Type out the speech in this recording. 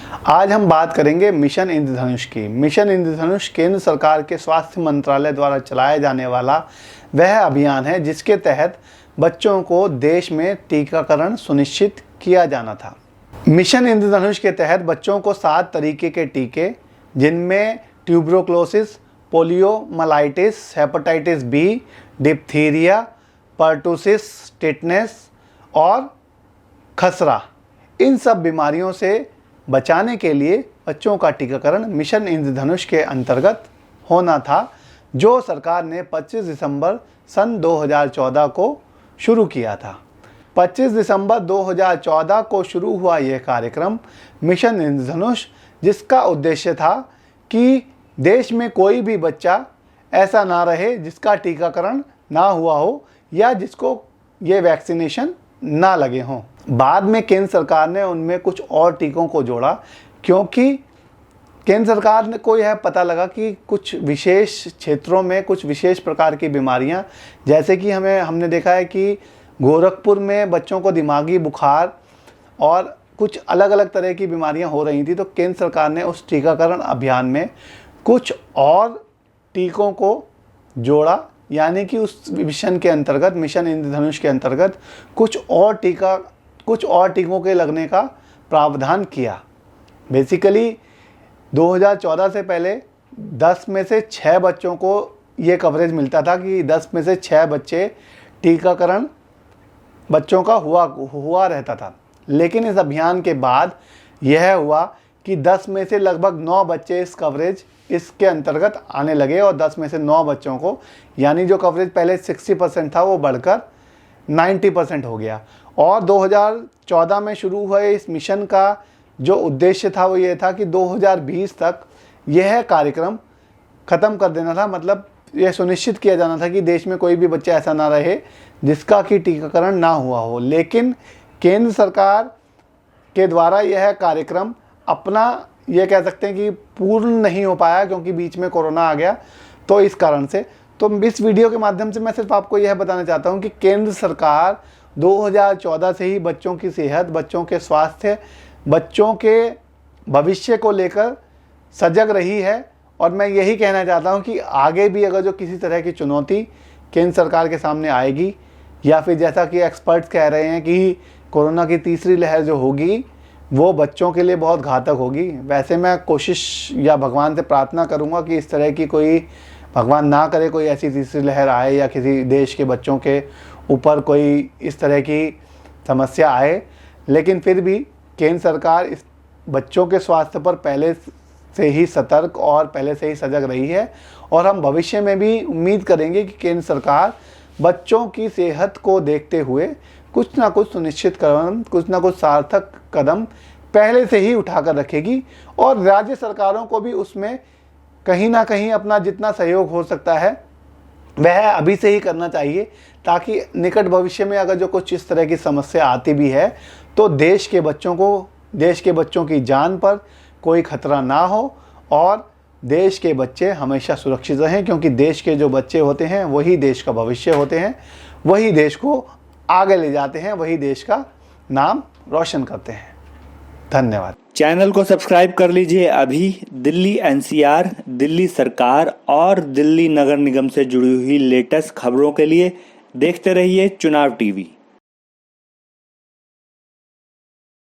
आज हम बात करेंगे मिशन इंद्रधनुष की। मिशन इंद्रधनुष केंद्र सरकार के स्वास्थ्य मंत्रालय द्वारा चलाया जाने वाला वह अभियान है जिसके तहत बच्चों को देश में टीकाकरण सुनिश्चित किया जाना था। मिशन इंद्रधनुष के तहत बच्चों को 7 तरीके के टीके, जिनमें tuberculosis, poliomyelitis, hepatitis B, diphtheria, pertussis, tetanus और खसरा, इन सब बीमारियों से बचाने के लिए बच्चों का टीकाकरण मिशन इंद्रधनुष के अंतर्गत होना था, जो सरकार ने 25 दिसंबर सन 2014 को शुरू किया था। 25 दिसंबर 2014 को शुरू हुआ यह कार्यक्रम मिशन इंद्रधनुष, जिसका उद्देश्य था कि देश में कोई भी बच्चा ऐसा ना रहे जिसका टीकाकरण ना हुआ हो या जिसको ये वैक्सीनेशन ना लगे हों। बाद में केंद्र सरकार ने उनमें कुछ और टीकों को जोड़ा, क्योंकि केंद्र सरकार को यह पता लगा कि कुछ विशेष क्षेत्रों में कुछ विशेष प्रकार की बीमारियां, जैसे कि हमने देखा है कि गोरखपुर में बच्चों को दिमागी बुखार और कुछ अलग अलग तरह की बीमारियां हो रही थी, तो केंद्र सरकार ने उस टीकाकरण अभियान में कुछ और टीकों को जोड़ा, यानी कि उस मिशन के अंतर्गत, मिशन इंद्रधनुष के अंतर्गत कुछ और टीकों के लगने का प्रावधान किया। बेसिकली 2014 से पहले 10 में से 6 बच्चों को ये कवरेज मिलता था कि 10 में से 6 बच्चे टीकाकरण बच्चों का हुआ रहता था। लेकिन इस अभियान के बाद यह हुआ कि 10 में से लगभग 9 बच्चे इसके अंतर्गत आने लगे और 10 में से 9 बच्चों को, यानी जो कवरेज पहले 60% था वो बढ़कर 90% हो गया। और 2014 में शुरू हुए इस मिशन का जो उद्देश्य था वो ये था कि 2020 तक यह कार्यक्रम ख़त्म कर देना था। मतलब यह सुनिश्चित किया जाना था कि देश में कोई भी बच्चा ऐसा ना रहे जिसका कि टीकाकरण ना हुआ हो। लेकिन केंद्र सरकार के द्वारा यह कार्यक्रम अपना, ये कह सकते हैं कि पूर्ण नहीं हो पाया, क्योंकि बीच में कोरोना आ गया। तो इस कारण से इस वीडियो के माध्यम से मैं सिर्फ आपको यह बताना चाहता हूं कि केंद्र सरकार 2014 से ही बच्चों की सेहत, बच्चों के स्वास्थ्य, बच्चों के भविष्य को लेकर सजग रही है। और मैं यही कहना चाहता हूं कि आगे भी अगर जो किसी तरह की चुनौती केंद्र सरकार के सामने आएगी, या फिर जैसा कि एक्सपर्ट्स कह रहे हैं कि कोरोना की तीसरी लहर जो होगी वो बच्चों के लिए बहुत घातक होगी, वैसे मैं कोशिश या भगवान से प्रार्थना करूंगा कि इस तरह की कोई, भगवान ना करे, कोई ऐसी तीसरी लहर आए या किसी देश के बच्चों के ऊपर कोई इस तरह की समस्या आए। लेकिन फिर भी केंद्र सरकार इस बच्चों के स्वास्थ्य पर पहले से ही सतर्क और पहले से ही सजग रही है, और हम भविष्य में भी उम्मीद करेंगे कि केंद्र सरकार बच्चों की सेहत को देखते हुए कुछ ना कुछ सुनिश्चित कदम, कुछ ना कुछ सार्थक कदम पहले से ही उठाकर रखेगी। और राज्य सरकारों को भी उसमें कहीं ना कहीं अपना जितना सहयोग हो सकता है वह अभी से ही करना चाहिए, ताकि निकट भविष्य में अगर जो कुछ इस तरह की समस्या आती भी है तो देश के बच्चों की जान पर कोई खतरा ना हो और देश के बच्चे हमेशा सुरक्षित रहें, क्योंकि देश के जो बच्चे होते हैं वही देश का भविष्य होते हैं, वही देश को आगे ले जाते हैं, वही देश का नाम रोशन करते हैं। धन्यवाद। चैनल को सब्सक्राइब कर लीजिए अभी। दिल्ली एनसीआर, दिल्ली सरकार और दिल्ली नगर निगम से जुड़ी हुई लेटेस्ट खबरों के लिए देखते रहिए चुनाव टीवी।